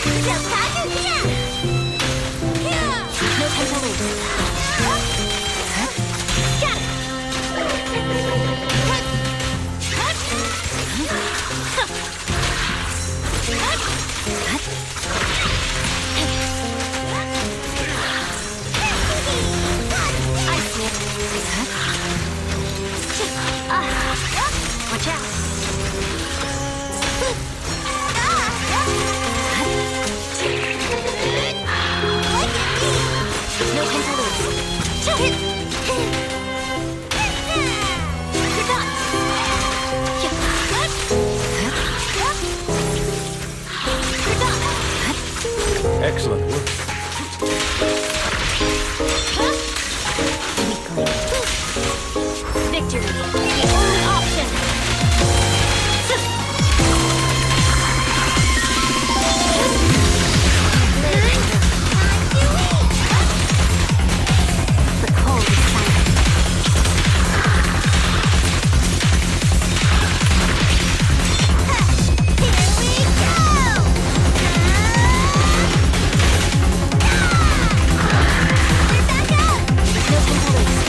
No time to lose. Watch out. No time to lose. You're done. You're done. Excellent work. Victory, the only option. The cold is silent. Here we go! Back up! No time to lose.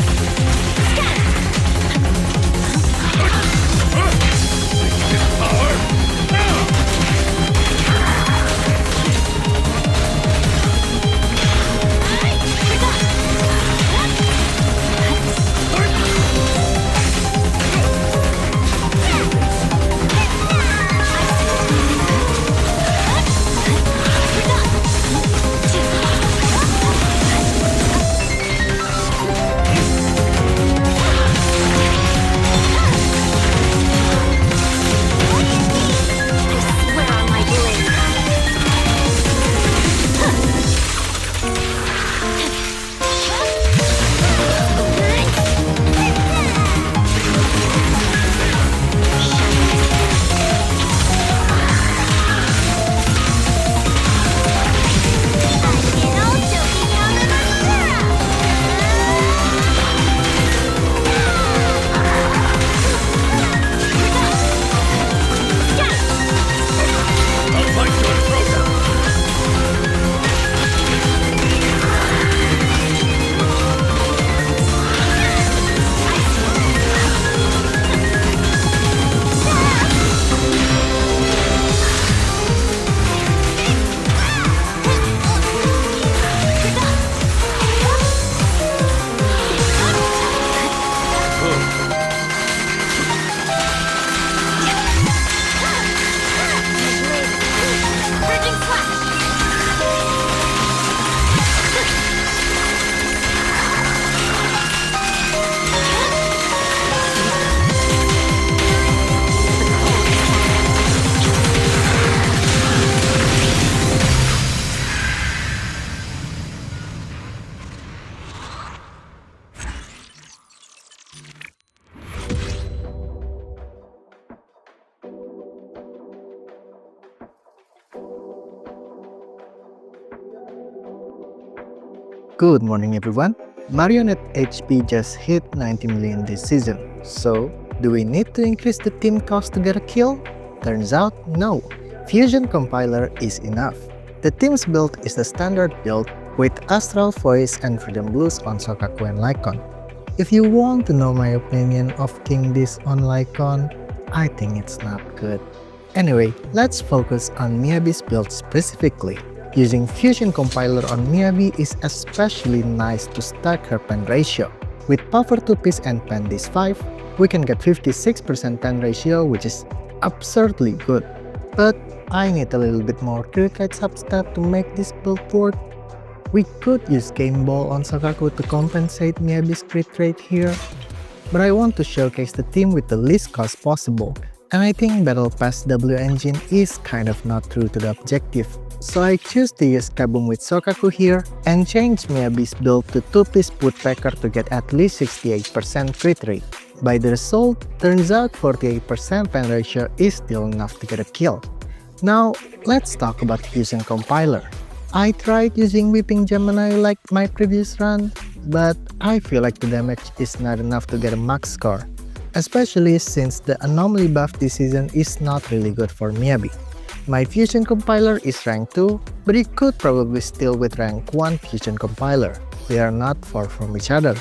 Good morning everyone. Marionette HP just hit 90 million this season. So, do we need to increase the team cost to get a kill? Turns out, no. Fusion Compiler is enough. The team's build is the standard build with Astral Voice and Freedom Blues on Soukaku and Lycaon. If you want to know my opinion of King This on Lycaon, I think it's not good. Anyway, let's focus on Miyabi's build specifically. Using Fusion Compiler on Miyabi is especially nice to stack her pen ratio. With Power 2-piece and Pen Dis 5, we can get 56% pen ratio, which is absurdly good. But I need a little bit more Cricket substat to make this build work. We could use Game Ball on Soukaku to compensate Miyabi's crit rate here, but I want to showcase the team with the least cost possible, and I think Battle Pass W engine is kind of not true to the objective. So I choose to use Kaboom with Soukaku here and change Miyabi's build to 2-piece Woodpecker to get at least 68% crit rate. By the result, turns out 48% pen ratio is still enough to get a kill. Now, let's talk about Fusion Compiler. I tried using Whipping Gemini like my previous run, but I feel like the damage is not enough to get a max score, especially since the anomaly buff this season is not really good for Miyabi. My Fusion compiler is rank 2, but it could probably still with rank 1 Fusion compiler. They are not far from each other.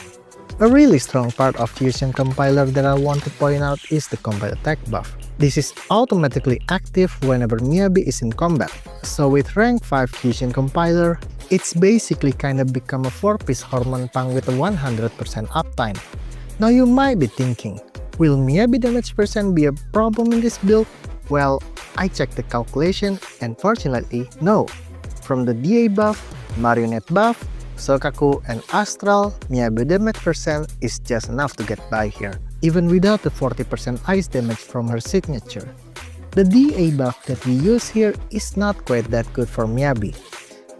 A really strong part of Fusion compiler that I want to point out is the combat attack buff. This is automatically active whenever Miyabi is in combat. So with rank 5 Fusion compiler, it's basically kinda become a 4-piece hormone punk with a 100% uptime. Now you might be thinking, will Miyabi damage percent be a problem in this build? Well, I checked the calculation and fortunately, no. From the DA buff, Marionette buff, Soukaku and Astral, Miyabi damage percent is just enough to get by here, even without the 40% ice damage from her signature. The DA buff that we use here is not quite that good for Miyabi.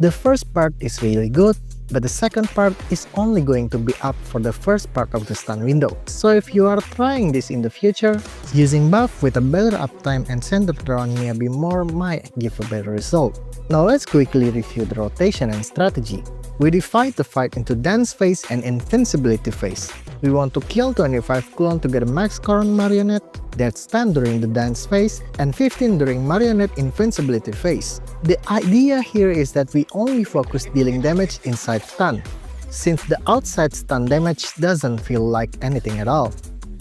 The first part is really good, but the second part is only going to be up for the first part of the stun window. So if you are trying this in the future, using buff with a better uptime and centered around Miyabi more might give a better result. Now let's quickly review the rotation and strategy. We divide the fight into dance phase and invincibility phase. We want to kill 25 clone to get a max current Marionette, that's 10 during the dance phase, and 15 during Marionette invincibility phase. The idea here is that we only focus dealing damage inside stun, since the outside stun damage doesn't feel like anything at all.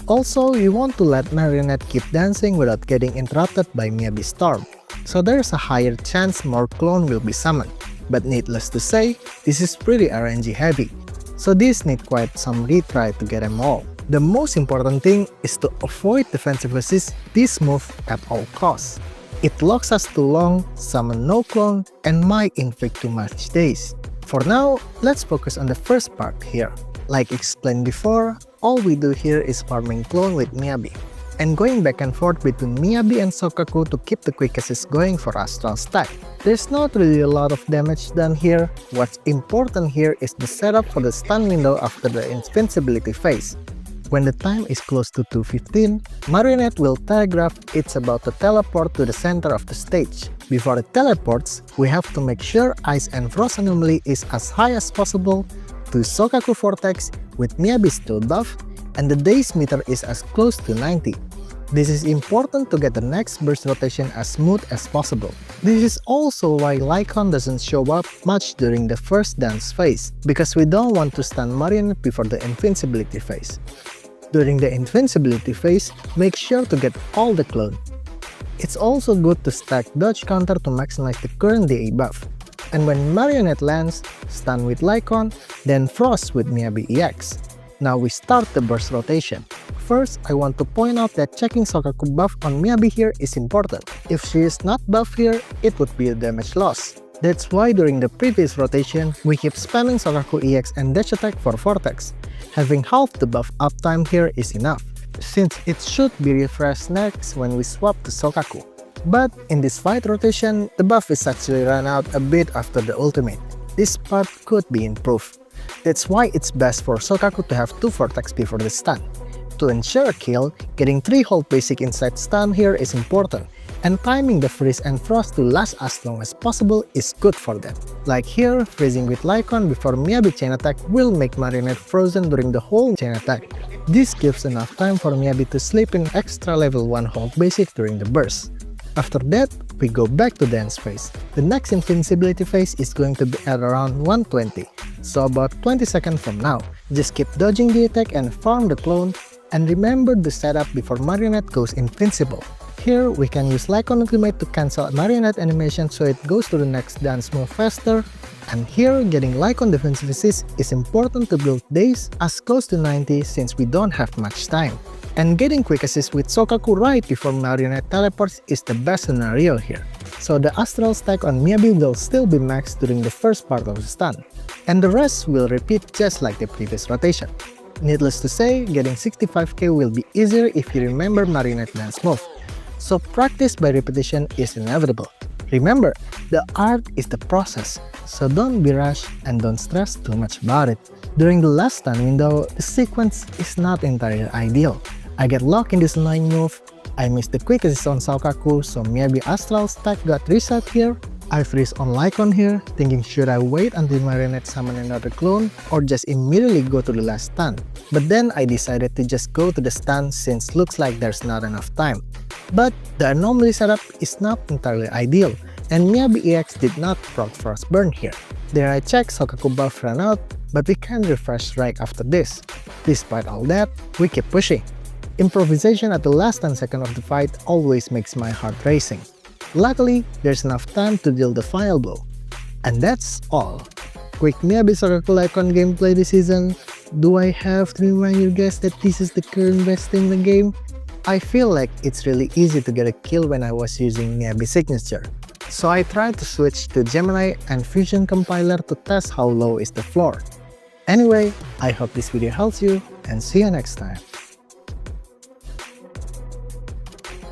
Also, we want to let Marionette keep dancing without getting interrupted by Miyabi Storm, so there's a higher chance more clone will be summoned. But needless to say, this is pretty RNG heavy, so this need quite some retry to get them all. The most important thing is to avoid defensive assist this move at all costs. It locks us too long, summon no clone, and might inflict too much days. For now, let's focus on the first part here. Like explained before, all we do here is farming clone with Miyabi, and going back and forth between Miyabi and Soukaku to keep the quick assist going for Astral stack. There's not really a lot of damage done here. What's important here is the setup for the stun window after the invincibility phase. When the time is close to 2:15, Marionette will telegraph it's about to teleport to the center of the stage. Before it teleports, we have to make sure Ice and Frost anomaly is as high as possible to Soukaku Vortex with Miyabi still buff, and the days meter is as close to 90. This is important to get the next burst rotation as smooth as possible. This is also why Lycaon doesn't show up much during the first dance phase, because we don't want to stun Marionette before the invincibility phase. During the invincibility phase, make sure to get all the clone. It's also good to stack dodge counter to maximize the current DA buff. And when Marionette lands, stun with Lycaon, then Frost with Miyabi EX. Now we start the burst rotation. First, I want to point out that checking Soukaku buff on Miyabi here is important. If she is not buff here, it would be a damage loss. That's why during the previous rotation, we keep spamming Soukaku EX and dash attack for Vortex. Having half the buff uptime here is enough, since it should be refreshed next when we swap to Soukaku. But in this fight rotation, the buff is actually run out a bit after the ultimate. This part could be improved. That's why it's best for Soukaku to have 2 Vortex before the stun. To ensure a kill, getting 3 hold basic inside stun here is important, and timing the freeze and frost to last as long as possible is good for them. Like here, freezing with Lycaon before Miyabi chain attack will make Marionette frozen during the whole chain attack. This gives enough time for Miyabi to sleep in extra level 1 hold basic during the burst. After that, we go back to dance phase. The next invincibility phase is going to be at around 120, so about 20 seconds from now. Just keep dodging the attack and farm the clone, and remember the setup before Marionette goes invincible. Here, we can use Lycaon ultimate to cancel Marionette animation so it goes to the next dance move faster. And here, getting Lycaon defensive assist is important to build days as close to 90 since we don't have much time. And getting quick assist with Soukaku right before Marionette teleports is the best scenario here. So the astral stack on Miyabi will still be maxed during the first part of the stun, and the rest will repeat just like the previous rotation. Needless to say, getting 65k will be easier if you remember Marionette dance move. So practice by repetition is inevitable. Remember, the art is the process, so don't be rushed and don't stress too much about it. During the last stun window, the sequence is not entirely ideal. I get locked in this annoying move, I missed the quick assist on Soukaku, so Miyabi astral stack got reset here. I freeze on Lycaon here, thinking should I wait until Marionette summon another clone or just immediately go to the last stun. But then I decided to just go to the stun since looks like there's not enough time. But the anomaly setup is not entirely ideal, and Miyabi EX did not prompt Frostburn here. There I checked Soukaku buff ran out, but we can refresh right after this. Despite all that, we keep pushing. Improvisation at the last 10 seconds of the fight always makes my heart racing. Luckily, there's enough time to deal the final blow. And that's all. Quick Miyabi Soukaku Lycaon gameplay this season. Do I have to remind you guys that this is the current best thing in the game? I feel like it's really easy to get a kill when I was using Miyabi signature. So I tried to switch to Gemini and Fusion Compiler to test how low is the floor. Anyway, I hope this video helps you and see you next time.